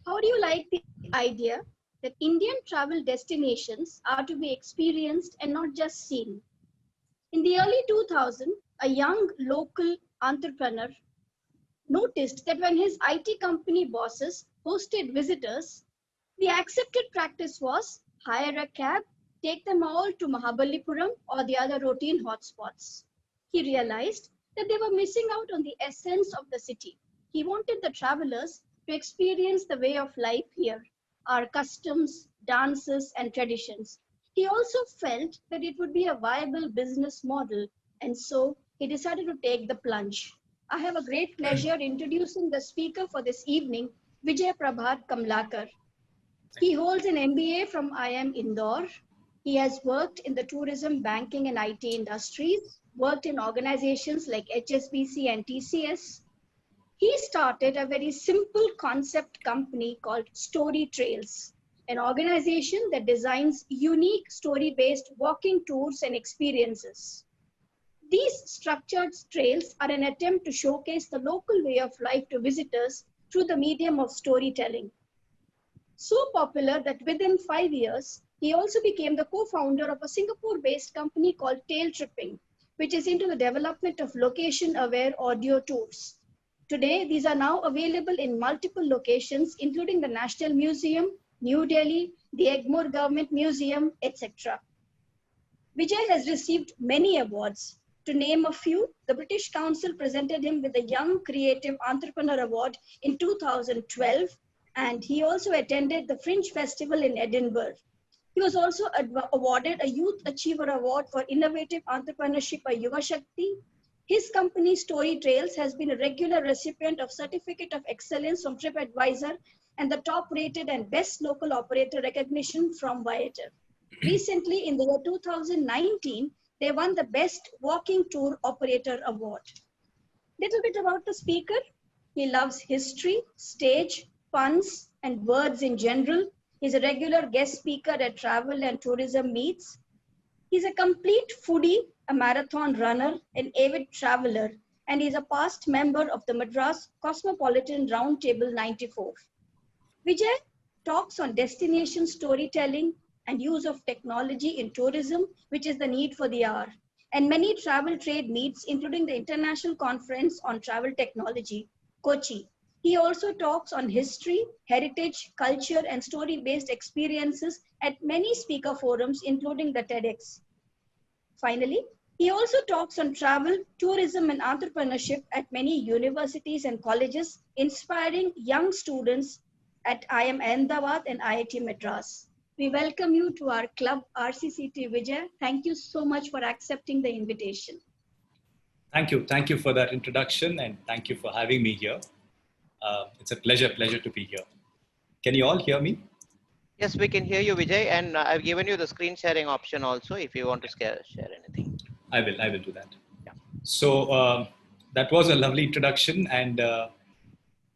How do you like the idea that Indian travel destinations are to be experienced and not just seen? In the early 2000s, a young local entrepreneur noticed that when his IT company bosses hosted visitors, the accepted practice was hire a cab, take them all to Mahabalipuram or the other routine hotspots. He realized that they were missing out on the essence of the city. He wanted the travelers to experience the way of life here, our customs, dances, and traditions. He also felt that it would be a viable business model, and so he decided to take the plunge. I have a great pleasure introducing the speaker for this evening, Vijay Prabhat Kamalakara. He holds an MBA from IIM Indore. He has worked in the tourism, banking, and IT industries, worked in organizations like HSBC and TCS. He started a very simple concept company called Storytrails, an organization that designs unique story-based walking tours and experiences. These structured trails are an attempt to showcase the local way of life to visitors through the medium of storytelling. So popular that within 5 years, he also became the co-founder of a Singapore-based company called Tail Tripping, which is into the development of location-aware audio tours. Today, these are now available in multiple locations, including the National Museum, New Delhi, the Egmore Government Museum, etc. Vijay has received many awards. To name a few, the British Council presented him with the Young Creative Entrepreneur Award in 2012, and he also attended the Fringe Festival in Edinburgh. He was also awarded a Youth Achiever Award for Innovative Entrepreneurship by Yuva Shakti. His company, Storytrails, has been a regular recipient of Certificate of Excellence from TripAdvisor and the top-rated and best local operator recognition from Viator. Recently, in the year 2019, they won the Best Walking Tour Operator Award. Little bit about the speaker. He loves history, stage, puns, and words in general. He's a regular guest speaker at travel and tourism meets. He's a complete foodie, a marathon runner, an avid traveler, and he's a past member of the Madras Cosmopolitan Roundtable 94. Vijay talks on destination storytelling and use of technology in tourism, which is the need for the hour, and many travel trade meets, including the International Conference on Travel Technology, Kochi. He also talks on history, heritage, culture, and story-based experiences at many speaker forums, including the TEDx. Finally, he also talks on travel, tourism, and entrepreneurship at many universities and colleges, inspiring young students at IIM Ahmedabad and IIT Madras. We welcome you to our club, RCCT Vijay. Thank you so much for accepting the invitation. Thank you. Thank you for that introduction, and thank you for having me here. It's a pleasure to be here. Can you all hear me? Yes, we can hear you, Vijay, and I've given you the screen sharing option also if you want to share anything. I will do that. Yeah. So that was a lovely introduction, and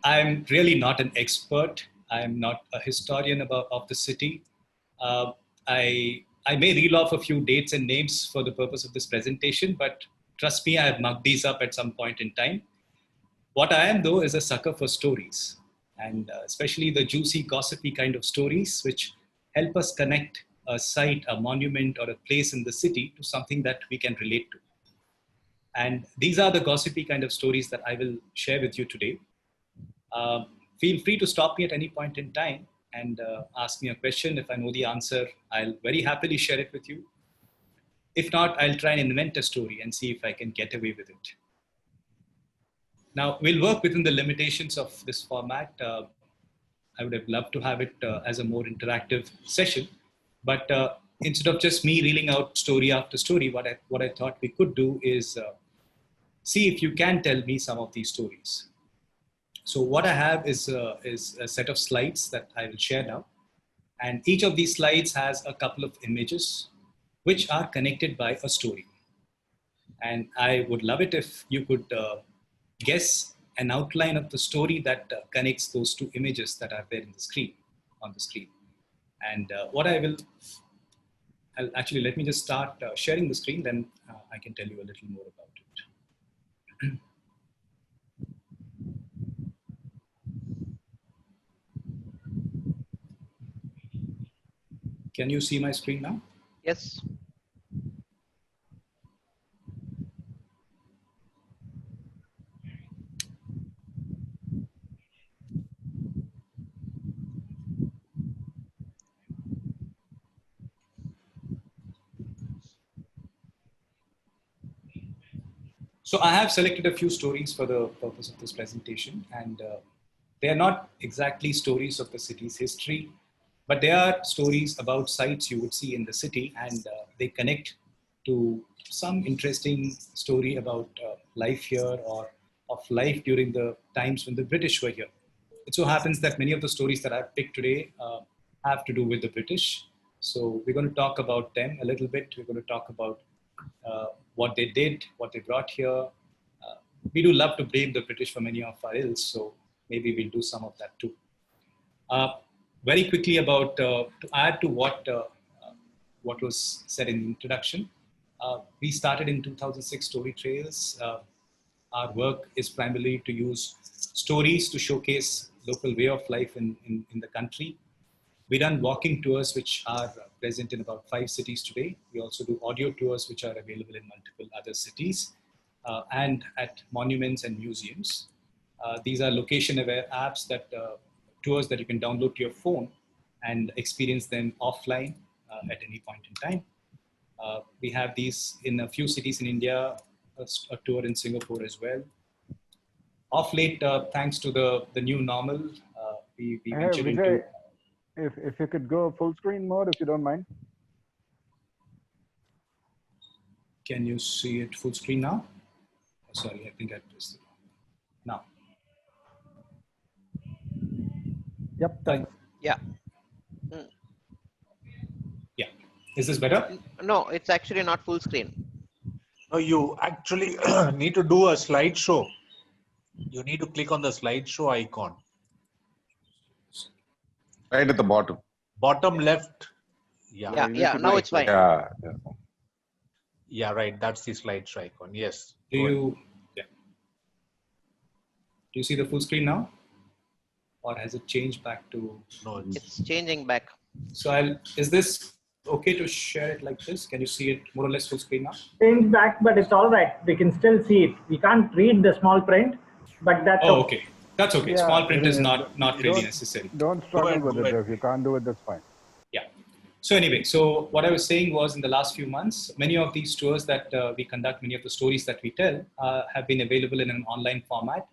I'm really not an expert. I'm not a historian of the city. I may reel off a few dates and names for the purpose of this presentation, but trust me, I have mugged these up at some point in time. What I am, though, is a sucker for stories, and especially the juicy, gossipy kind of stories, which help us connect a site, a monument, or a place in the city to something that we can relate to. And these are the gossipy kind of stories that I will share with you today. Feel free to stop me at any point in time and ask me a question. If I know the answer, I'll very happily share it with you. If not, I'll try and invent a story and see if I can get away with it. Now, we'll work within the limitations of this format. I would have loved to have it as a more interactive session, but instead of just me reeling out story after story, what I thought we could do is see if you can tell me some of these stories. So what I have is a set of slides that I will share now. And each of these slides has a couple of images which are connected by a story. And I would love it if you could guess an outline of the story that connects those two images that are there on the screen. And I'll actually, let me just start sharing the screen, then I can tell you a little more about it. Can you see my screen now? Yes. So I have selected a few stories for the purpose of this presentation, and they are not exactly stories of the city's history, but they are stories about sites you would see in the city, and they connect to some interesting story about life here or of life during the times when the British were here. It so happens that many of the stories that I've picked today have to do with the British. So we're going to talk about them a little bit. We're going to talk about uh, what they did, what they brought here. We do love to blame the British for many of our ills, so maybe we'll do some of that too. Uh, Very quickly about to add to what was said in the introduction. We started in 2006 Storytrails. Our work is primarily to use stories to showcase local way of life in the country. We run walking tours, which are present in about 5 cities today. We also do audio tours, which are available in multiple other cities and at monuments and museums. These are location-aware apps tours that you can download to your phone and experience them offline at any point in time. We have these in a few cities in India, a tour in Singapore as well. Of late, thanks to the new normal, we Hey, ventured Vijay, into. if you could go full screen mode, if you don't mind. Can you see it full screen now? Oh, sorry, I think I pressed it. Now. Yep, thanks. Yeah. Yeah. Is this better? No, it's actually not full screen. No, you actually need to do a slideshow. You need to click on the slideshow icon. Right at the bottom. Bottom left. Yeah, you yeah. could Now do it's it. fine. Yeah. Yeah, right. That's the slideshow icon. Yes. Do Go ahead. you? Yeah. Do you see the full screen now, or has it changed back to? No, It's changing back. So is this okay to share it like this? Can you see it more or less full screen now? Change back, but it's all right. We can still see it. We can't read the small print, but that's Oh, okay. That's okay. Yeah, Small print is not really don't- necessary. Don't struggle ahead, with go it. ahead. If you can't do it, that's fine. Yeah. So anyway, so what I was saying was in the last few months, many of these tours that we conduct, many of the stories that we tell have been available in an online format,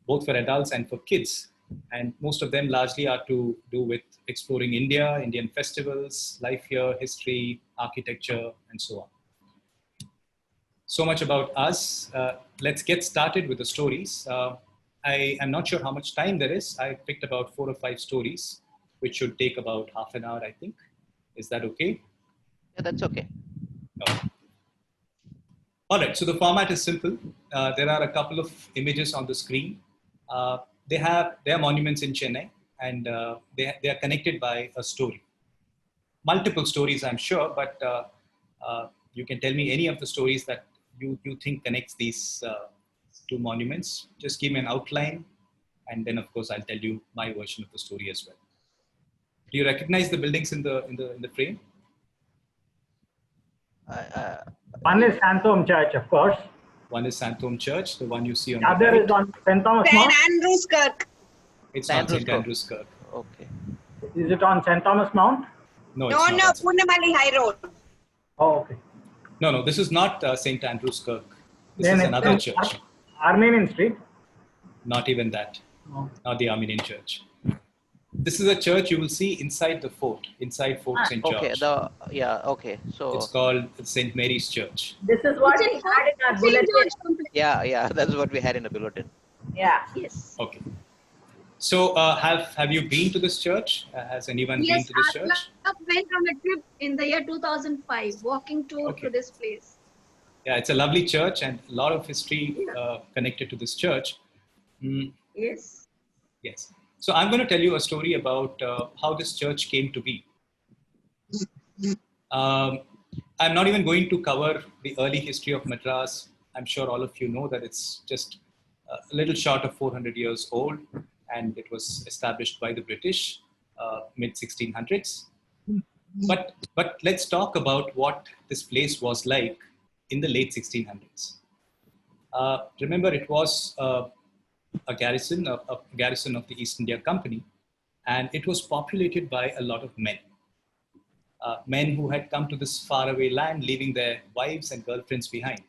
both for adults and for kids. And most of them largely are to do with exploring India, Indian festivals, life here, history, architecture, and so on. So much about us. Let's get started with the stories. I am not sure how much time there is. I picked about 4 or 5 stories, which should take about half an hour, I think. Is that okay? Yeah, that's okay. All right, so the format is simple. There are a couple of images on the screen. They are monuments in Chennai, and they are connected by a story. Multiple stories, I'm sure, but you can tell me any of the stories that you think connects these two monuments. Just give me an outline, and then of course I'll tell you my version of the story as well. Do you recognize the buildings in the frame? one is Santom Church, of course. One is Santom Church, the one you see on The the other right. is on St. Thomas St. Mount. Andrew's Kirk. It's St. not St. Andrew's Andrew's Kirk. Okay. Is it on St. Thomas Mount? No, No, it's no, not. Punnamalli High Road. Oh, okay. No, this is not St. Andrew's Kirk. This Then is it's another in church. Armenian Street. Not even that. Oh. Not the Armenian church. This is a church you will see inside the fort, inside Fort St. George. Okay. Okay. So It's called St. Mary's Church. This is what It's we a had in our St. bulletin. George complex. yeah, that's what we had in the bulletin. Yeah. Yes. Okay. So have you been to this church? Has anyone been Yes, to this I church? went on a trip in the year 2005, walking tour Okay. to this place. Yeah, it's a lovely church and a lot of history connected to this church. Mm, Yes. yes. So I'm going to tell you a story about how this church came to be. I'm not even going to cover the early history of Madras. I'm sure all of you know that it's just a little short of 400 years old, and it was established by the British mid 1600s. But let's talk about what this place was like in the late 1600s. Remember, it was a garrison of the East India Company, and it was populated by a lot of men. Men who had come to this faraway land, leaving their wives and girlfriends behind.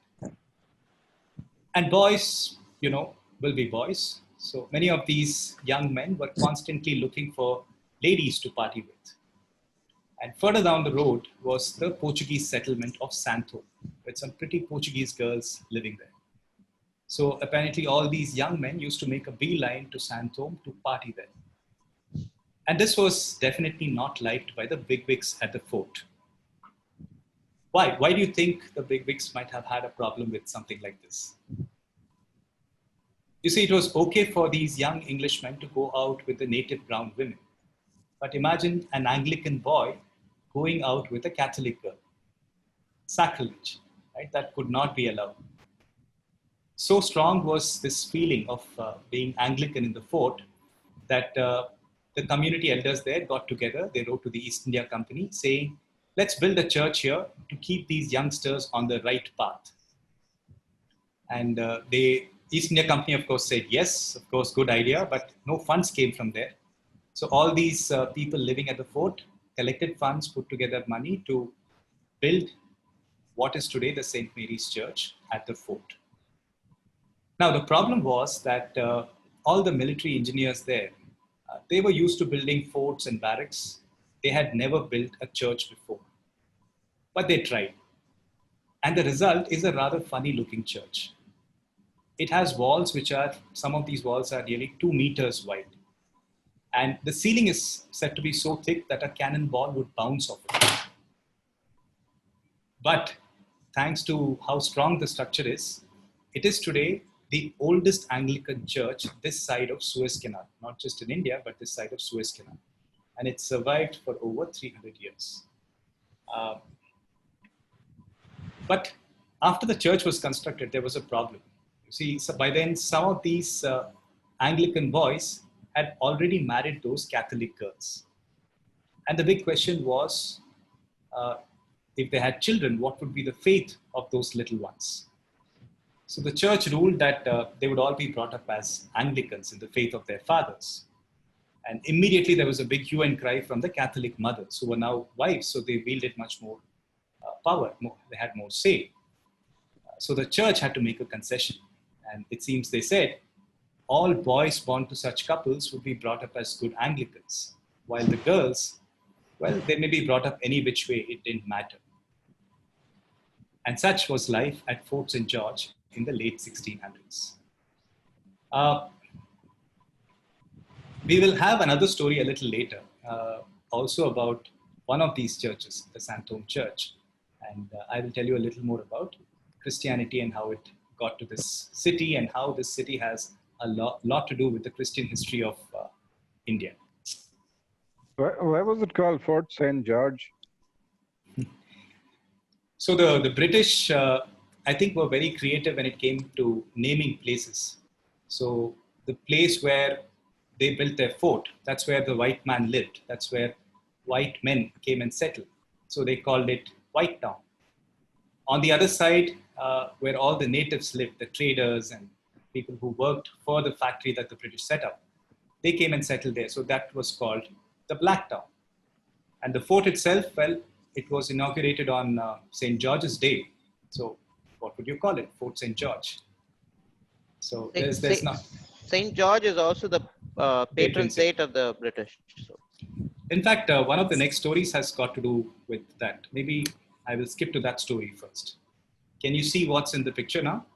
And boys, will be boys. So many of these young men were constantly looking for ladies to party with. And further down the road was the Portuguese settlement of Santo, with some pretty Portuguese girls living there. So apparently all these young men used to make a beeline to Santo to party there. And this was definitely not liked by the bigwigs at the fort. Why? Why do you think the bigwigs might have had a problem with something like this? You see, it was okay for these young Englishmen to go out with the native brown women. But imagine an Anglican boy going out with a Catholic girl. Sacrilege, right? That could not be allowed. So strong was this feeling of being Anglican in the fort that the community elders there got together. They wrote to the East India Company saying, let's build a church here to keep these youngsters on the right path. And the East India Company, of course, said yes, of course, good idea, but no funds came from there. So all these people living at the fort collected funds, put together money to build what is today the St. Mary's Church at the fort. Now, the problem was that all the military engineers there, they were used to building forts and barracks. They had never built a church before, but they tried. And the result is a rather funny looking church. It has walls some of these walls are nearly 2 meters wide. And the ceiling is said to be so thick that a cannonball would bounce off it. But thanks to how strong the structure is, it is today the oldest Anglican church this side of Suez Canal, not just in India, but this side of Suez Canal. And it survived for over 300 years. But after the church was constructed, there was a problem. You see, so by then, some of these Anglican boys had already married those Catholic girls. And the big question was, if they had children, what would be the fate of those little ones? So the church ruled that they would all be brought up as Anglicans in the faith of their fathers. And immediately there was a big hue and cry from the Catholic mothers who were now wives, so they wielded much more power, they had more say. So the church had to make a concession. And it seems they said, all boys born to such couples would be brought up as good Anglicans, while the girls, well, they may be brought up any which way, it didn't matter. And such was life at Fort St. George in the late 1600s. We will have another story a little later, also about one of these churches, the Santome Church. And I will tell you a little more about Christianity and how it got to this city and how this city has a lot to do with the Christian history of India. Why was it called Fort St. George? So the British, I think, were very creative when it came to naming places. So the place where they built their fort, that's where the white man lived. That's where white men came and settled. So they called it White Town. On the other side, where all the natives lived, the traders and people who worked for the factory that the British set up, they came and settled there. So that was called the Black Town. And the fort itself, well, it was inaugurated on St. George's Day. So what would you call it? Fort St. George. So there's not. St. George is also the patron saint of the British. So. In fact, one of the next stories has got to do with that. Maybe I will skip to that story first. Can you see what's in the picture now?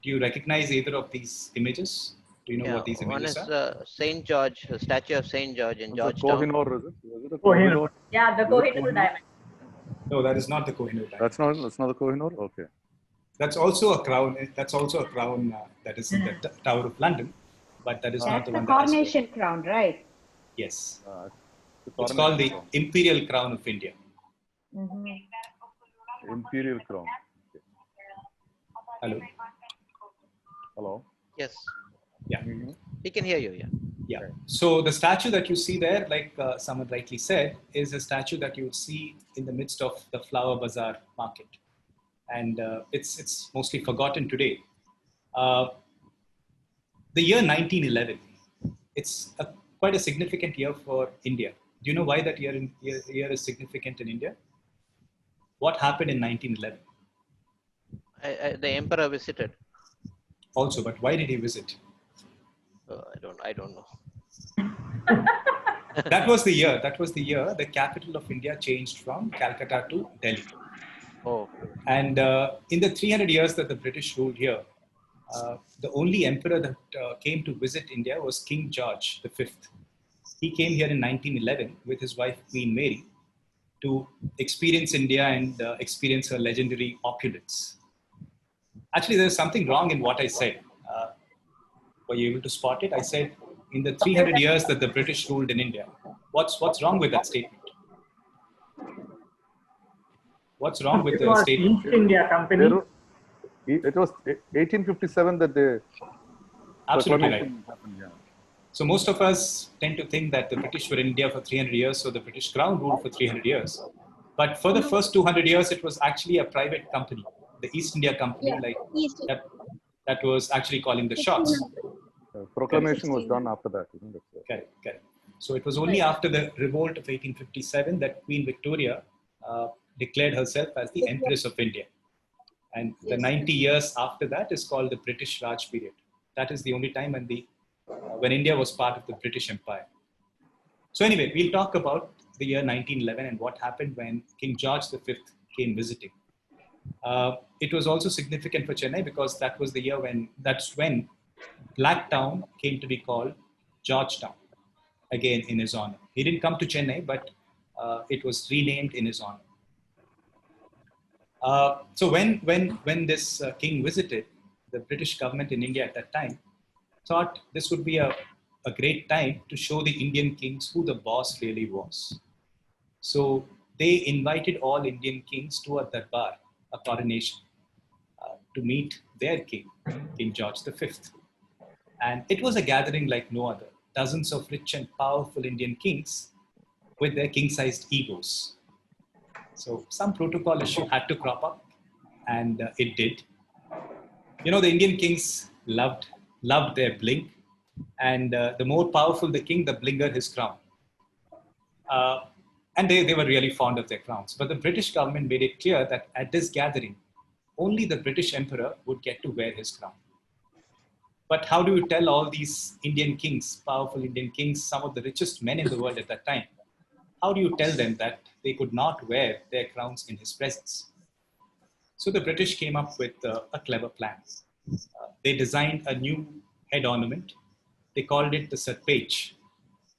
Do you recognize either of these images? Do you know what these images are? One is St. George, the statue of St. George in Georgetown. Kohinoor, is it? Was it a Kohinoor. Yeah, the Kohinoor diamond. No, that is not the Kohinoor diamond. That's not the Kohinoor? Okay. That's also a crown. That's also a crown that is in the Tower of London, but that is not the one. That's the coronation crown, right? Yes. It's called the Imperial Crown of India. Imperial Crown. Okay. Hello. Hello. Yes. Yeah. We can hear you. Yeah. Yeah. So the statue that you see there, like someone rightly said, is a statue that you would see in the midst of the Flower Bazaar market. And it's mostly forgotten today. The year 1911, it's quite a significant year for India. Do you know why that year is significant in India? What happened in 1911? The emperor visited. Also, but why did he visit? I don't know. That was the year the capital of India changed from Calcutta to Delhi. Oh, And in the 300 years that the British ruled here, the only emperor that came to visit India was King George V. He came here in 1911 with his wife Queen Mary to experience India and experience her legendary opulence. Actually, there's something wrong in what I said. Were you able to spot it? I said in the 300 years that the British ruled in India. What's wrong with that statement? What's wrong with It the was statement? East India Company. It was 1857 that the Absolutely right. proclamation happened. Yeah. So most of us tend to think that the British were in India for 300 years, so the British Crown ruled for 300 years. But for the first 200 years, it was actually a private company, the East India Company, Yeah, like East. that was actually calling the shots. Proclamation was done after that, isn't it? Correct, correct. So it was only after the revolt of 1857 that Queen Victoria declared herself as the Empress of India. And the 90 years after that is called the British Raj period. That is the only time when India was part of the British Empire. So anyway, we'll talk about the year 1911 and what happened when King George V came visiting. It was also significant for Chennai because that's when Blacktown came to be called Georgetown, again in his honor. He didn't come to Chennai, but it was renamed in his honor. So when this king visited, the British government in India at that time thought this would be a great time to show the Indian kings who the boss really was. So they invited all Indian kings to a darbar, a coronation, to meet their king, King George V. And it was a gathering like no other. Dozens of rich and powerful Indian kings with their king-sized egos. So some protocol issue had to crop up, and it did. You know, the Indian kings loved their bling, and the more powerful the king, the blinger his crown. And they were really fond of their crowns. But the British government made it clear that at this gathering, only the British emperor would get to wear his crown. But how do you tell all these Indian kings, powerful Indian kings, some of the richest men in the world at that time, how do you tell them that they could not wear their crowns in his presence? So the British came up with a clever plan. They designed a new head ornament. They called it the serpage.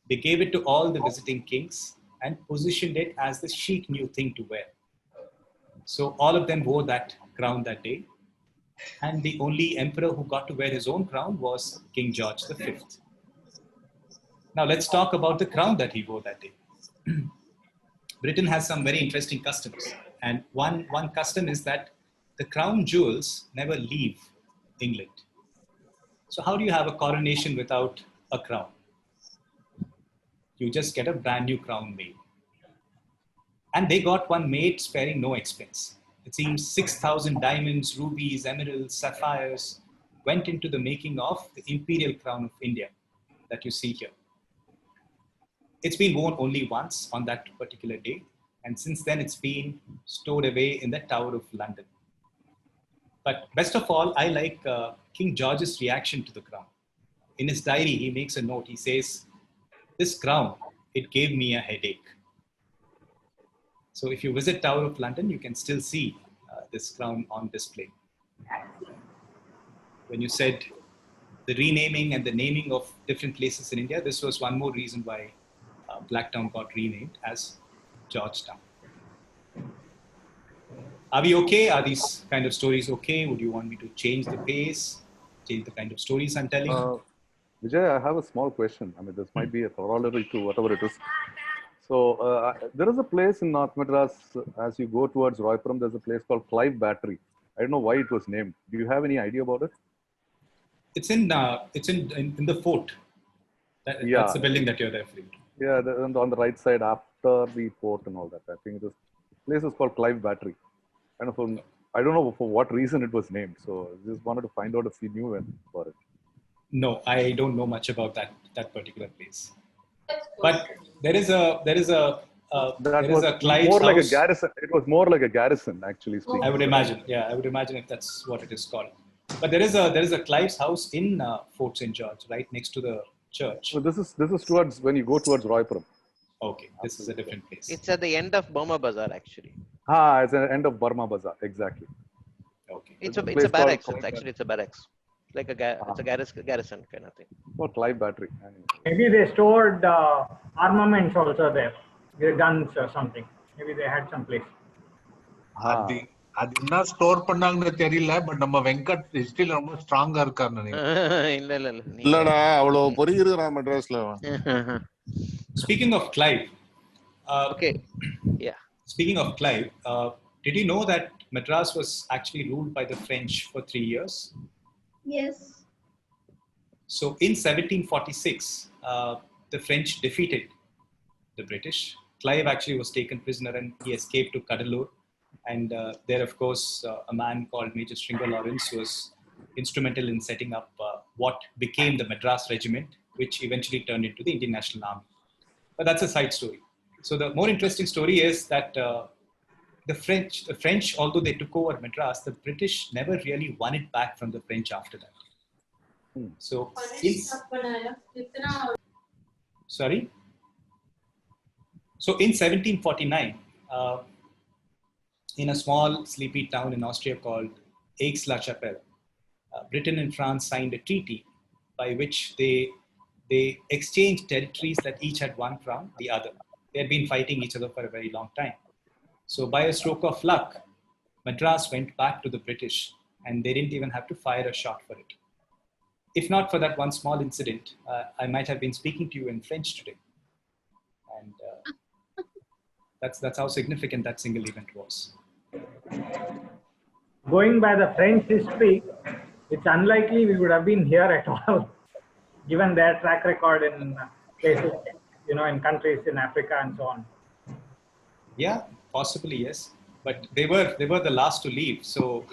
They gave it to all the visiting kings and positioned it as the chic new thing to wear. So all of them wore that crown that day. And the only emperor who got to wear his own crown was King George V. Now let's talk about the crown that he wore that day. Britain has some very interesting customs. And one custom is that the crown jewels never leave England. So how do you have a coronation without a crown? You just get a brand new crown made. And they got one made sparing no expense. It seems 6,000 diamonds, rubies, emeralds, sapphires went into the making of the imperial crown of India that you see here. It's been worn only once on that particular day. And since then, it's been stored away in the Tower of London. But best of all, I like King George's reaction to the crown. In his diary, he makes a note. He says, "This crown, it gave me a headache." So if you visit Tower of London, you can still see this crown on display. When you said the renaming and the naming of different places in India, this was one more reason why Blacktown got renamed as Georgetown. Are we okay? Are these kind of stories okay? Would you want me to change the pace, change the kind of stories I'm telling? Vijay, I have a small question. I mean, this might be a corollary to whatever it is. So there is a place in North Madras, as you go towards Roypuram, there's a place called Clive Battery. I don't know why it was named. Do you have any idea about it? It's in the fort. That's the building that you're referring to. Yeah, on the right side after the port and all that. I think this place is called Clive Battery. I don't know for what reason it was named. So I just wanted to find out if you knew for it. No, I don't know much about that particular place. But there is a Clive's more like a house. garrison. It was more like a garrison, actually speaking. I would imagine. Yeah, I would imagine if that's what it is called. But there is a Clive's house in Fort St. George, right next to the church. So this is towards when you go towards Roypuram. Okay, this is a different place. It's at the end of Burma Bazaar, actually. It's the end of Burma Bazaar, exactly. Okay. It's a a place barracks. called It's a barracks. Like it's a garrison kind of thing. Or Clive Battery. Maybe they stored armaments also there, guns or something. Maybe they had some place. அது என்ன store பண்ணாங்கன்னு தெரியல but நம்ம Venkat still ரொம்ப ஸ்ட்ராங்கா இருக்காரு இல்லடா அவ்வளவு பொறுக்கிறா மெட்ராஸ்ல. Speaking of Clive, okay, yeah. Speaking of Clive, did you know that Madras was actually ruled by the French for 3 years? Yes. So in 1746, the French defeated the British. Clive actually was taken prisoner and he escaped to Cuddalore. And there, of course, a man called Major Stringer Lawrence was instrumental in setting up what became the Madras Regiment, which eventually turned into the Indian National Army. But that's a side story. So the more interesting story is that the French, although they took over Madras, the British never really won it back from the French after that. So, sorry? So in 1749, in a small sleepy town in Austria called Aix-la-Chapelle, Britain and France signed a treaty by which they exchanged territories that each had won from the other. They had been fighting each other for a very long time. So by a stroke of luck, Madras went back to the British and they didn't even have to fire a shot for it. If not for that one small incident, I might have been speaking to you in French today. And that's how significant that single event was. Going by the French history, it's unlikely we would have been here at all, given their track record in places, in countries in Africa and so on. Yeah, possibly yes, but they were the last to leave. So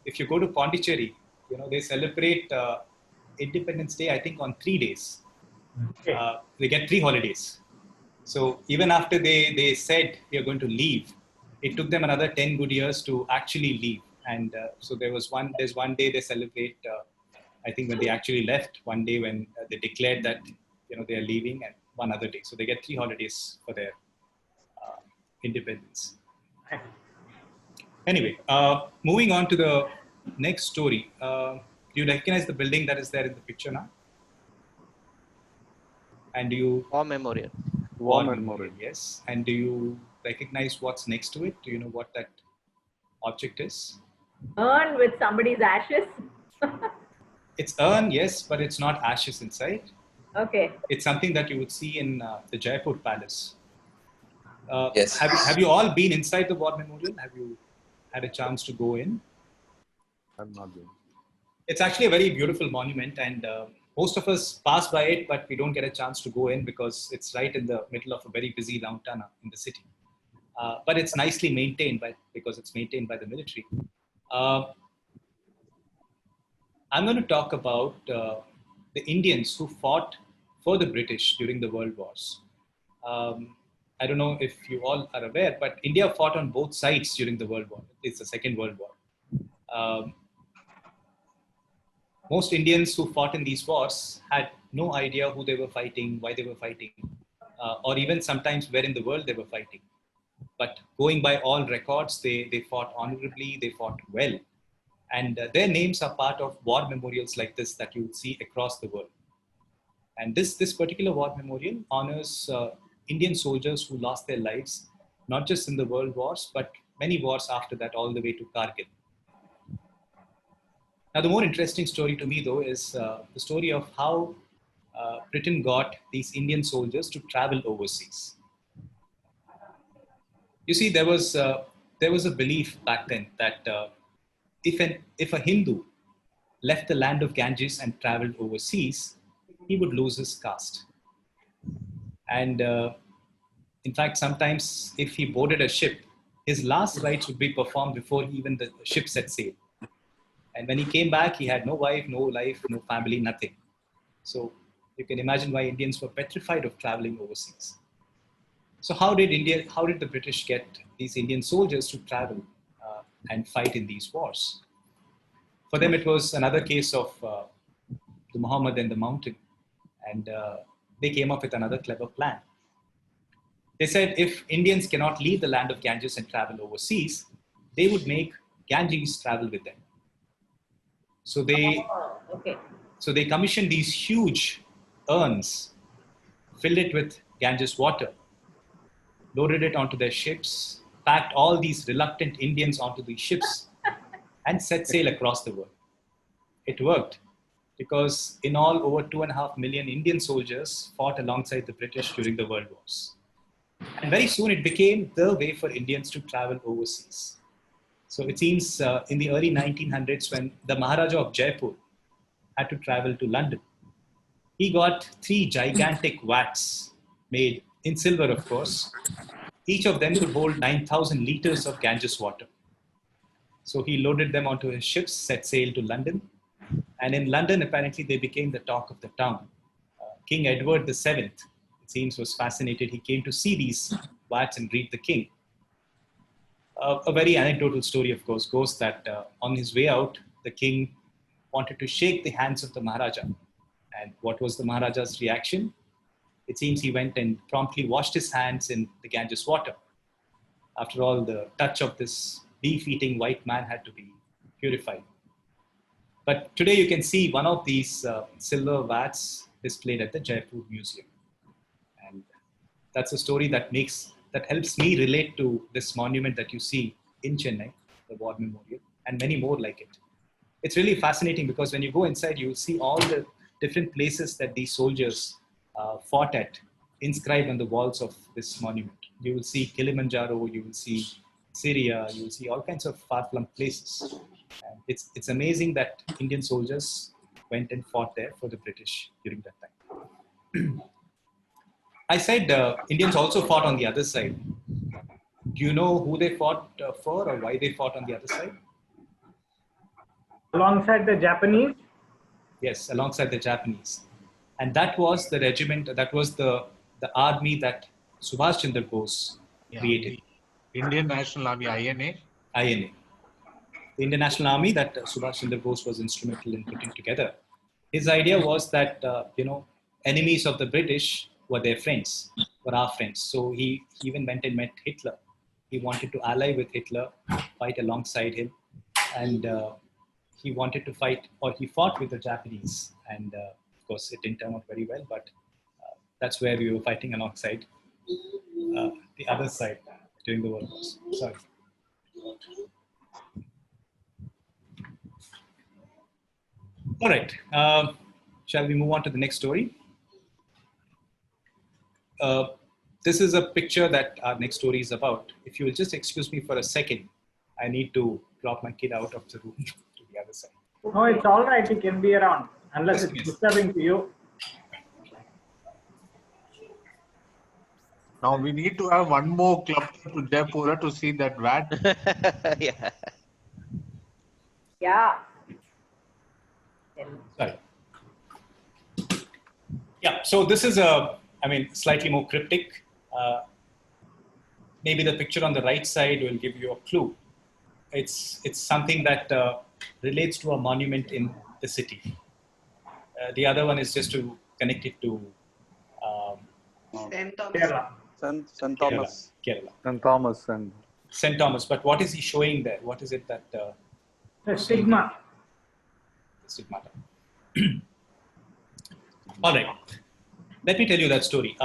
if you go to Pondicherry, they celebrate Independence Day, I think, on 3 days. Okay. They get 3 holidays. So even after they said we are going to leave, it took them another 10 good years to actually leave. And so there's one day they celebrate, I think when they actually left, one day when they declared that, they are leaving, and one other day. So they get 3 holidays for their independence. Anyway, moving on to the next story. Do you recognize the building that is there in the picture now? And do you... War Memorial. War Memorial, yes. And do you recognize what's next to it? Do you know what that object is? Urn with somebody's ashes. It's urn, yes, but it's not ashes inside. Okay. It's something that you would see in the Jaipur Palace. Yes. Have you all been inside the War Memorial? Have you had a chance to go in? I'm not been. It's actually a very beautiful monument, and most of us pass by it, but we don't get a chance to go in because it's right in the middle of a very busy Lantana in the city. But it's nicely maintained because it's maintained by the military. I'm going to talk about the Indians who fought for the British during the World Wars. I don't know if you all are aware, but India fought on both sides during the World War. It's the Second World War. Most Indians who fought in these wars had no idea who they were fighting, why they were fighting, or even sometimes where in the world they were fighting. But going by all records, they fought honorably, they fought well. And their names are part of war memorials like this that you would see across the world. And this particular war memorial honors Indian soldiers who lost their lives, not just in the world wars, but many wars after that, all the way to Kargil. Now, the more interesting story to me, though, is the story of how Britain got these Indian soldiers to travel overseas. You see, there was a belief back then that if a Hindu left the land of Ganges and traveled overseas, he would lose his caste. And in fact, sometimes if he boarded a ship, his last rites would be performed before even the ship set sail. And when he came back, he had no wife, no life, no family, nothing. So you can imagine why Indians were petrified of traveling overseas. So how did the British get these Indian soldiers to travel and fight in these wars? For them, it was another case of the Muhammad and the mountain. And they came up with another clever plan. They said if Indians cannot leave the land of Ganges and travel overseas, they would make Ganges travel with them. So they commissioned these huge urns, filled it with Ganges water, loaded it onto their ships, packed all these reluctant Indians onto these ships, and set sail across the world. It worked because in all, over 2.5 million Indian soldiers fought alongside the British during the World Wars. And very soon it became the way for Indians to travel overseas. So it seems in the early 1900s, when the Maharaja of Jaipur had to travel to London, he got 3 gigantic vats made in silver, of course. Each of them could hold 9,000 liters of Ganges water. So he loaded them onto his ships, set sail to London. And in London, apparently, they became the talk of the town. King Edward VII, it seems, was fascinated. He came to see these vats and greet the king. A very anecdotal story, of course, goes that on his way out, the king wanted to shake the hands of the Maharaja. And what was the Maharaja's reaction? It seems he went and promptly washed his hands in the Ganges water. After all, the touch of this beef-eating white man had to be purified. But today you can see one of these silver vats displayed at the Jaipur Museum. And that's a story that helps me relate to this monument that you see in Chennai, the War Memorial, and many more like it. It's really fascinating because when you go inside, you see all the different places that these soldiers fought at, inscribed on the walls of this monument. You will see Kilimanjaro, you will see Syria, you will see all kinds of far-flung places. And it's amazing that Indian soldiers went and fought there for the British during that time. I said Indians also fought on the other side. Do you know who they fought for or why they fought on the other side? Alongside the Japanese? Yes, alongside the Japanese. And that was the regiment, that was the army that Subhash Chandra Bose created. The Indian National Army, INA. INA. The Indian National Army that Subhash Chandra Bose was instrumental in putting together. His idea was that, enemies of the British were their friends, were our friends. So he even went and met Hitler. He wanted to ally with Hitler, fight alongside him. And he wanted to fight, or he fought with the Japanese. And of course, it didn't turn out very well, but that's where we were fighting alongside the other side during the World Wars. Sorry. All right. Shall we move on to the next story? This is a picture that our next story is about. If you will just excuse me for a second, I need to drop my kid out of the room to the other side. No, it's all right. He can be around unless it's disturbing to you. Now we need to have one more club to Jaipur to see that vat. Yeah. Yeah. Sorry. Yeah, so this is slightly more cryptic. Maybe the picture on the right side will give you a clue. It's something that relates to a monument in the city. The other one is just to connect it to St. Thomas. Kerala. St. Thomas. Kerala. St. Thomas and St. Thomas. But what is he showing there? What is it that? The stigma. Stigmata. All right. Let me tell you that story.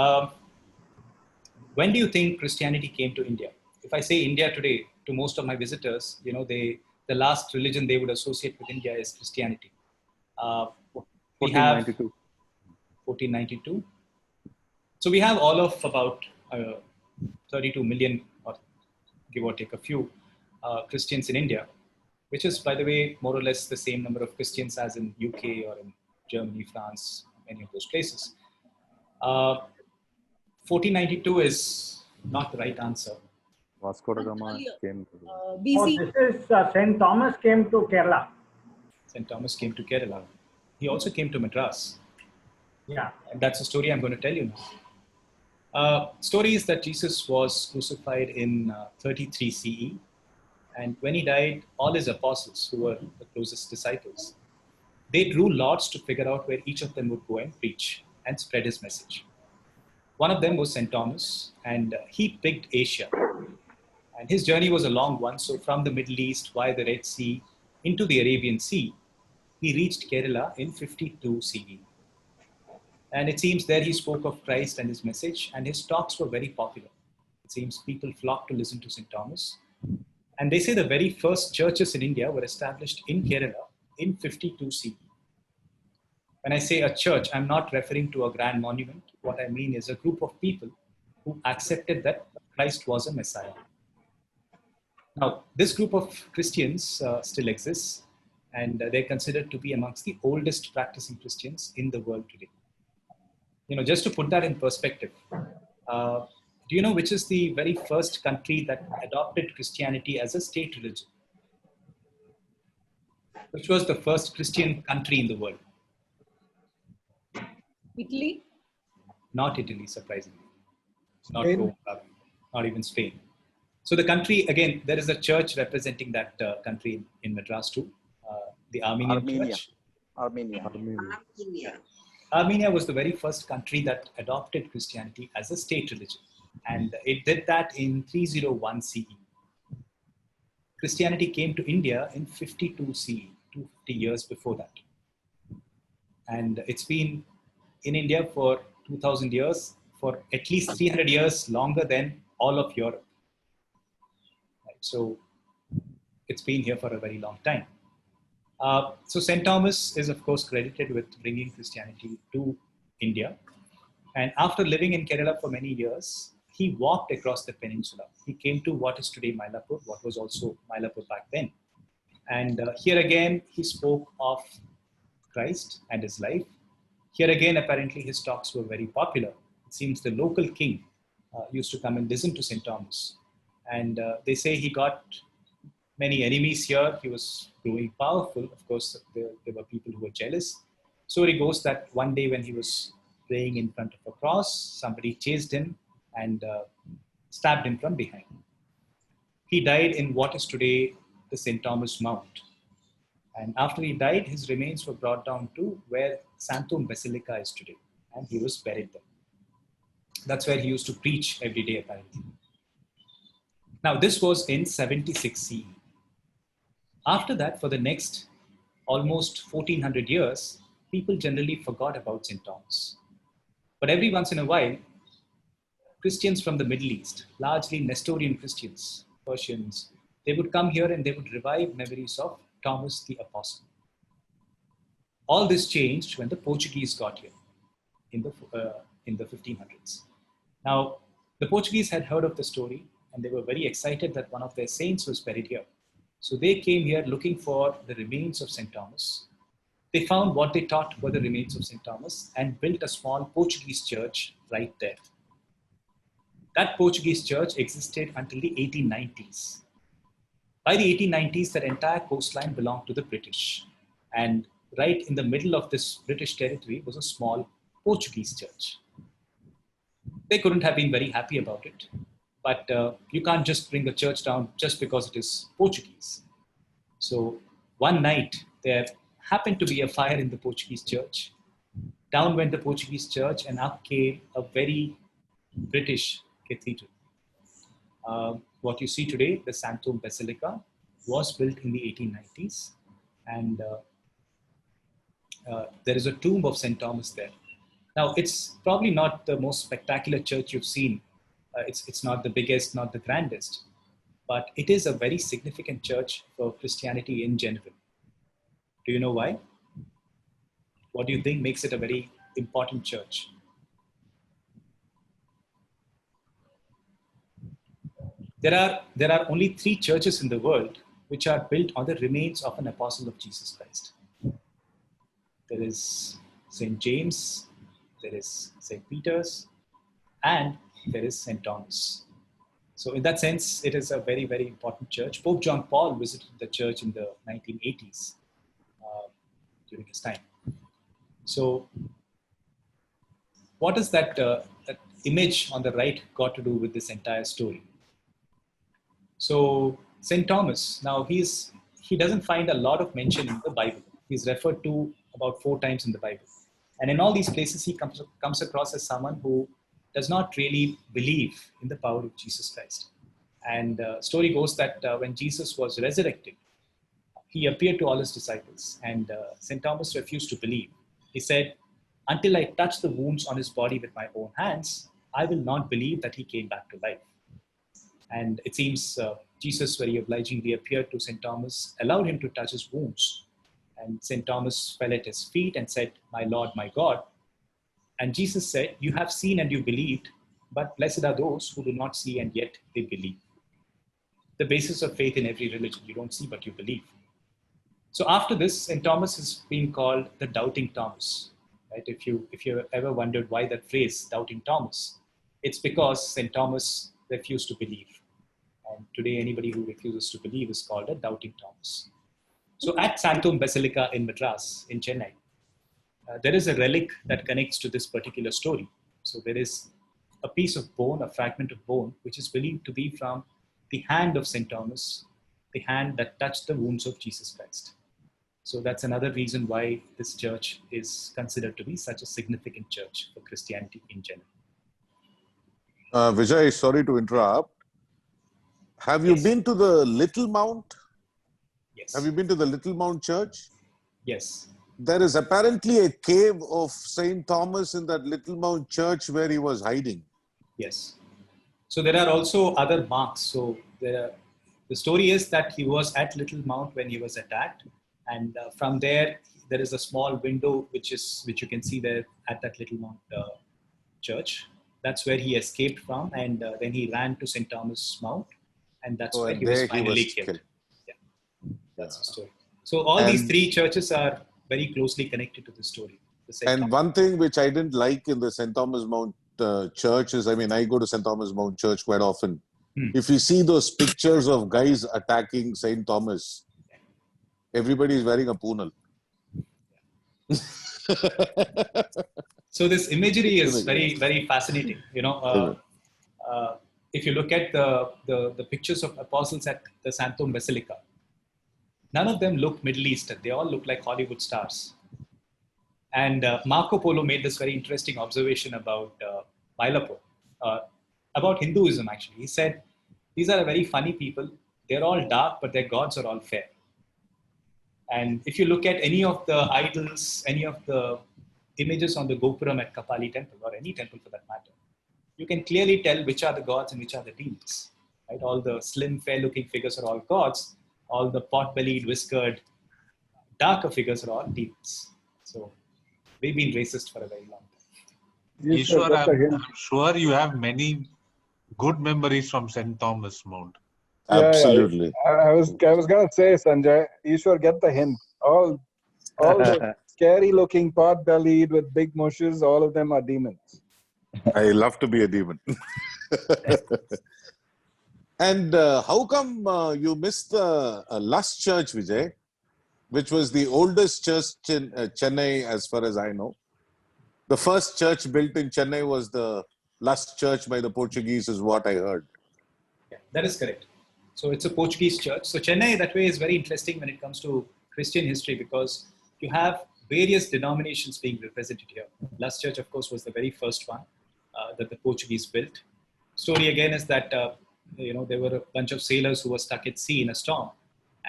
When do you think Christianity came to India? If I say India today, to most of my visitors, the last religion they would associate with India is Christianity. We have 1492. So we have all of about 32 million, or give or take a few, Christians in India, which is, by the way, more or less the same number of Christians as in UK or in Germany, France, many of those places. 1492 is not the right answer. Vasco da Gama came to Oh, BC. this is St. Thomas came to Kerala. St. Thomas came to Kerala. He also came to Madras. Yeah. And that's the story I'm going to tell you now. Story is that Jesus was crucified in 33 CE. And when he died, all his apostles, who were the closest disciples, they drew lots to figure out where each of them would go and preach and spread his message. One of them was St. Thomas, and he picked Asia. And his journey was a long one. So from the Middle East, via the Red Sea, into the Arabian Sea, he reached Kerala in 52 CE. And it seems there he spoke of Christ and his message, and his talks were very popular. It seems people flocked to listen to St. Thomas. And they say the very first churches in India were established in Kerala in 52 CE. When I say a church, I'm not referring to a grand monument. What I mean is a group of people who accepted that Christ was a Messiah. Now, this group of Christians still exists, and they're considered to be amongst the oldest practicing Christians in the world today. You know, just to put that in perspective, do you know which is the very first country that adopted Christianity as a state religion? Which was the first Christian country in the world? Italy. Not Italy, surprisingly. Not Rome, not even Spain. So the country, again, there is a church representing that country in Madras too, the Armenian church. Armenia. Armenia was the very first country that adopted Christianity as a state religion. And it did that in 301 CE. Christianity came to India in 52 CE, 250 years before that. And it's been in India for 2000 years, for at least 300 years longer than all of Europe. Right? So it's been here for a very long time. So St. Thomas is, of course, credited with bringing Christianity to India. And after living in Kerala for many years, he walked across the peninsula. He came to what is today Mylapore, what was also Mylapore back then. And here again, he spoke of Christ and his life. Here again, apparently his talks were very popular. It seems the local king used to come and listen to St. Thomas. And they say he got many enemies here. He was growing powerful. Of course, there were people who were jealous. Story goes that one day when he was praying in front of a cross, somebody chased him and stabbed him from behind. He died in what is today the St. Thomas Mount. And after he died, his remains were brought down to where Santum Basilica is today. And he was buried there. That's where he used to preach every day, apparently. Now, this was in 76 CE. After that, for the next almost 1400 years, people generally forgot about St. Thomas. But every once in a while, Christians from the Middle East, largely Nestorian Christians, Persians, they would come here and they would revive memories of Thomas the Apostle. All this changed when the Portuguese got here in the 1500s. Now, the Portuguese had heard of the story and they were very excited that one of their saints was buried here. So they came here looking for the remains of St. Thomas. They found what they thought were the remains of St. Thomas and built a small Portuguese church right there. That Portuguese church existed until the 1890s. By the 1890s, that entire coastline belonged to the British. And right in the middle of this British territory was a small Portuguese church. They couldn't have been very happy about it. But you can't just bring the church down just because it is Portuguese. So one night, there happened to be a fire in the Portuguese church. Down went the Portuguese church and up came a very British cathedral. What you see today, the Santum Basilica, was built in the 1890s. And there is a tomb of St. Thomas there. Now, it's probably not the most spectacular church you've seen. It's not the biggest, not the grandest, but it is a very significant church for Christianity in general. Do you know why? What do you think makes it a very important church? There are only 3 churches in the world which are built on the remains of an apostle of Jesus Christ. There is St. James, there is St. Peter's, and there is St. Thomas. So in that sense, it is a very, very important church. Pope John Paul visited the church in the 1980s during his time. So what is that image on the right got to do with this entire story? So St. Thomas, now he doesn't find a lot of mention in the Bible. He's referred to about 4 times in the Bible. And in all these places, he comes across as someone who does not really believe in the power of Jesus Christ. And story goes that when Jesus was resurrected, he appeared to all his disciples, and St. Thomas refused to believe. He said, "Until I touch the wounds on his body with my own hands, I will not believe that he came back to life." And it seems Jesus very obligingly appeared to St. Thomas, allowed him to touch his wounds. And St. Thomas fell at his feet and said, "My Lord, my God." And Jesus said, "You have seen and you believed, but blessed are those who do not see and yet they believe." The basis of faith in every religion, you don't see, but you believe. So after this, St. Thomas has been called the Doubting Thomas. Right? If you ever wondered why that phrase, Doubting Thomas, it's because St. Thomas refused to believe. And today, anybody who refuses to believe is called a Doubting Thomas. So at Sanctum Basilica in Madras, in Chennai, there is a relic that connects to this particular story. So there is a piece of bone, a fragment of bone, which is believed to be from the hand of St. Thomas, the hand that touched the wounds of Jesus Christ. So that's another reason why this church is considered to be such a significant church for Christianity in general. Vijay, sorry to interrupt. Have you been to the Little Mount? Yes. Have you been to the Little Mount Church? Yes. There is apparently a cave of St. Thomas in that Little Mount Church where he was hiding. Yes. So there are also other marks. So the story is that he was at Little Mount when he was attacked. And from there is a small window which you can see there at that Little Mount Church. That's where he escaped from. And then he ran to St. Thomas Mount. And that's where he was finally killed. Yeah. That's the story. So all these 3 churches are very closely connected to the story. And one thing which I didn't like in the St. Thomas Mount Church is, I mean, I go to St. Thomas Mount Church quite often. If you see those pictures of guys attacking St. Thomas, everybody is wearing a poonal. So this imagery is very, very fascinating. You know, if you look at the pictures of apostles at the Sanctum Basilica, none of them look Middle Eastern. They all look like Hollywood stars. And Marco Polo made this very interesting observation about Mylapore, about Hinduism actually. He said, these are very funny people. They're all dark, but their gods are all fair. And if you look at any of the idols, any of the images on the Gopuram at Kapali temple, or any temple for that matter, you can clearly tell which are the gods and which are the demons. Right? All the slim, fair-looking figures are all gods. All the pot-bellied, whiskered, darker figures are all demons. So we've been racist for a very long time. Ishwar, I'm sure you have many good memories from St. Thomas Mount. Absolutely. I was gonna say, Sanjay, Ishwar, get the hint. All the scary looking pot bellied with big mushes, all of them are demons. I love to be a demon. And how come you missed the Lust Church, Vijay, which was the oldest church in Chennai, as far as I know? The first church built in Chennai was the Lust Church by the Portuguese, is what I heard. Yeah, that is correct. So it's a Portuguese church. So Chennai, that way, is very interesting when it comes to Christian history, because you have various denominations being represented here. Lust Church, of course, was the very first one that the Portuguese built. Story again is that there were a bunch of sailors who were stuck at sea in a storm,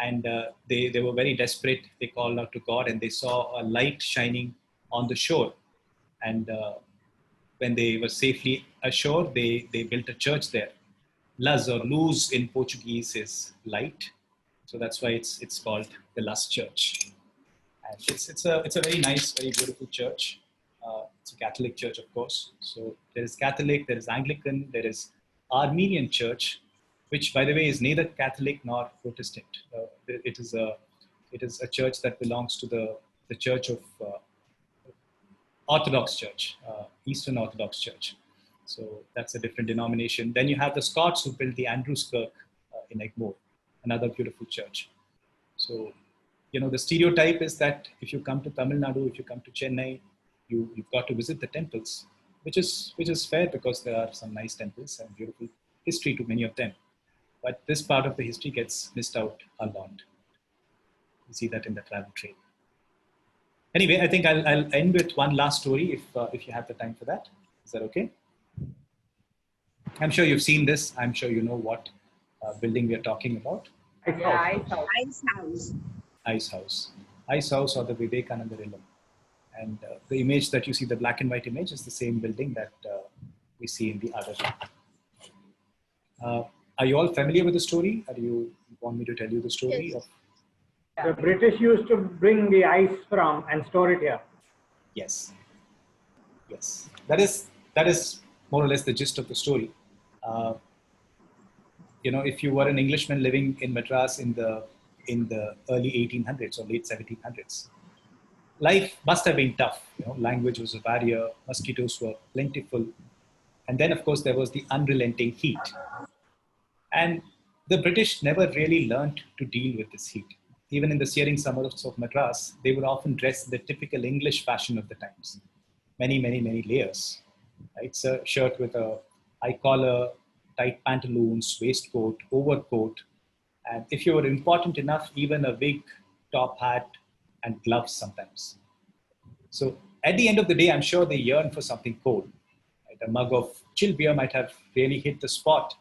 and they were very desperate. They called out to God, and they saw a light shining on the shore. And when they were safely ashore, they built a church there. Luz or luz in Portuguese is light, so that's why it's called the Lust Church. And it's a very nice, very beautiful church. It's a Catholic church, of course. So there is Catholic, there is Anglican, there is Armenian Church, which, by the way, is neither Catholic nor Protestant. It is a church that belongs to the Church of Orthodox Church, Eastern Orthodox Church. So that's a different denomination. Then you have the Scots who built the Andrews Kirk in Egmore, another beautiful church. So, the stereotype is that if you come to Tamil Nadu, if you come to Chennai, you've got to visit the temples, which is fair because there are some nice temples and beautiful history to many of them. But this part of the history gets missed out a lot. You see that in the travel trail. Anyway, I think I'll end with one last story if you have the time for that. Is that okay? I'm sure you've seen this. I'm sure you know what building we are talking about. Yeah, Ice house. Ice House. Ice House or the Vivekananda Illam. And the image that you see, the black and white image, is the same building that we see in the other. Are you all familiar with the story? Or do you want me to tell you the story? Yes. The British used to bring the ice from and store it here. Yes. Yes. That is more or less the gist of the story. If you were an Englishman living in Madras in the early 1800s or late 1700s, life must have been tough. Language was a barrier, mosquitoes were plentiful, and then of course there was the unrelenting heat. And the British never really learned to deal with this heat. Even in the searing summers of Madras, they would often dress the typical English fashion of the times. Many, many, many layers. It's a shirt with a high collar, tight pantaloons, waistcoat, overcoat. And if you were important enough, even a wig, top hat, and gloves sometimes. So at the end of the day, I'm sure they yearn for something cold. Right? A mug of chilled beer might have really hit the spot.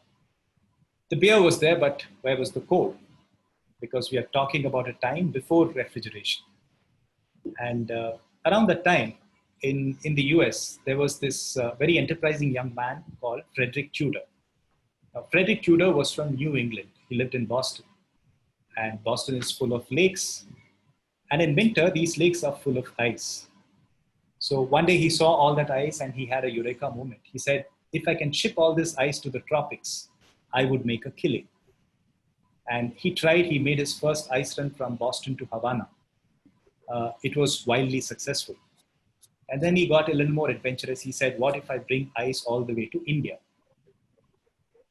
The beer was there, but where was the cold? Because we are talking about a time before refrigeration. And around that time, in the US, there was this very enterprising young man called Frederick Tudor. Now, Frederick Tudor was from New England. He lived in Boston. And Boston is full of lakes. And in winter, these lakes are full of ice. So one day he saw all that ice and he had a eureka moment. He said, if I can ship all this ice to the tropics, I would make a killing. And he made his first ice run from Boston to Havana. It was wildly successful. And then he got a little more adventurous. He said, what if I bring ice all the way to India?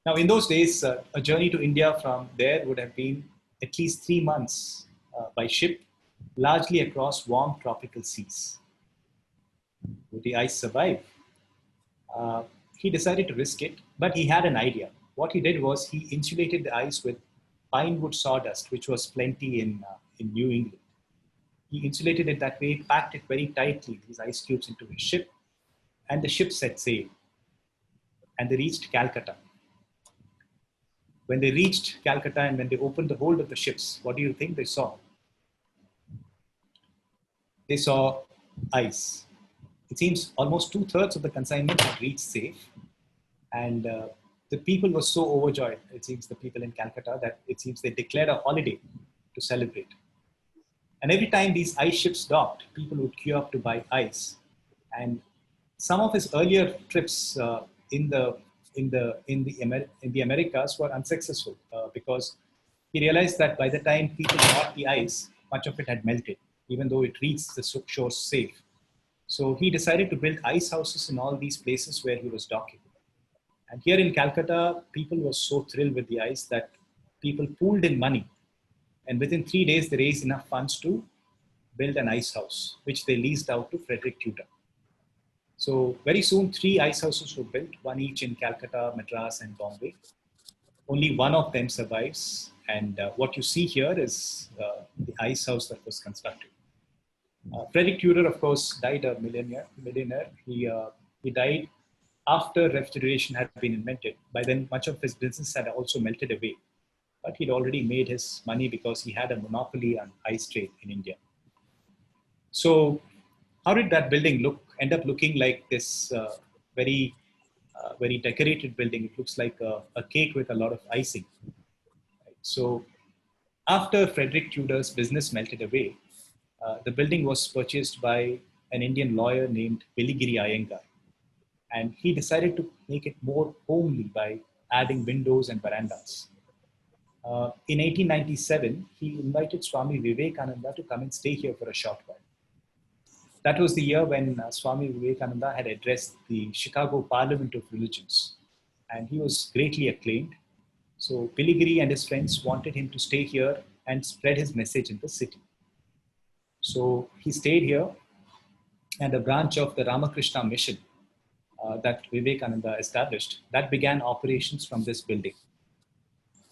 Now, in those days, a journey to India from there would have been at least 3 months by ship, largely across warm tropical seas. Would the ice survive? He decided to risk it, but he had an idea. What he did was he insulated the ice with pine wood sawdust, which was plenty in New England. He insulated it that way, packed it very tightly, these ice cubes, into his ship, and the ship set sail. And they reached Calcutta. When they reached Calcutta and when they opened the hold of the ships, what do you think they saw? They saw ice. It seems almost 2/3 of the consignment had reached safe. And the people were so overjoyed, it seems, the people in Calcutta, that it seems they declared a holiday to celebrate. And every time these ice ships docked, people would queue up to buy ice. And some of his earlier trips in the Americas were unsuccessful because he realized that by the time people bought the ice, much of it had melted, even though it reached the shores safe. So he decided to build ice houses in all these places where he was docking. And here in Calcutta, people were so thrilled with the ice that people pooled in money. And within 3 days, they raised enough funds to build an ice house, which they leased out to Frederick Tudor. So very soon, 3 ice houses were built, one each in Calcutta, Madras, and Bombay. Only one of them survives. And what you see here is the ice house that was constructed. Frederick Tudor, of course, died a millionaire. He died after refrigeration had been invented. By then, much of his business had also melted away. But he'd already made his money because he had a monopoly on ice trade in India. So how did that building end up looking like this very decorated building? It looks like a cake with a lot of icing. Right? So after Frederick Tudor's business melted away, the building was purchased by an Indian lawyer named Veligiri Iyengar. And he decided to make it more homely by adding windows and verandas. In 1897, he invited Swami Vivekananda to come and stay here for a short while. that was the year when Swami Vivekananda had addressed the Chicago Parliament of Religions, and he was greatly acclaimed. So Piligiri and his friends wanted him to stay here and spread his message in the city. So he stayed here, and a branch of the Ramakrishna mission that Vivekananda established, that began operations from this building.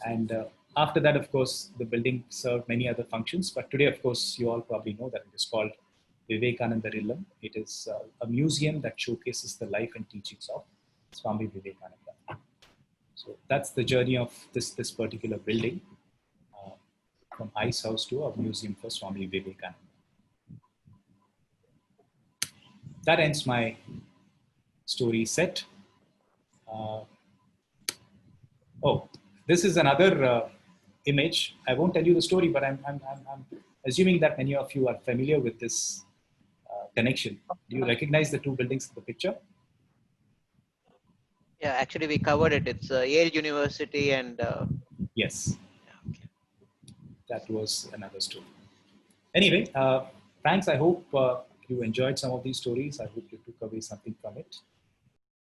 And after that, of course, the building served many other functions. But today, of course, you all probably know that it is called Vivekananda Illam. It is a museum that showcases the life and teachings of Swami Vivekananda. So that's the journey of this particular building, from ice house to a museum for Swami Vivekananda. That ends my story set. Oh, this is another image. I won't tell you the story, but I'm assuming that many of you are familiar with this connection. Do you recognize the two buildings in the picture? Yeah, actually we covered it. It's Yale University and... Yes. Okay. That was another story. Anyway, thanks. I hope you enjoyed some of these stories. I hope you took away something from it.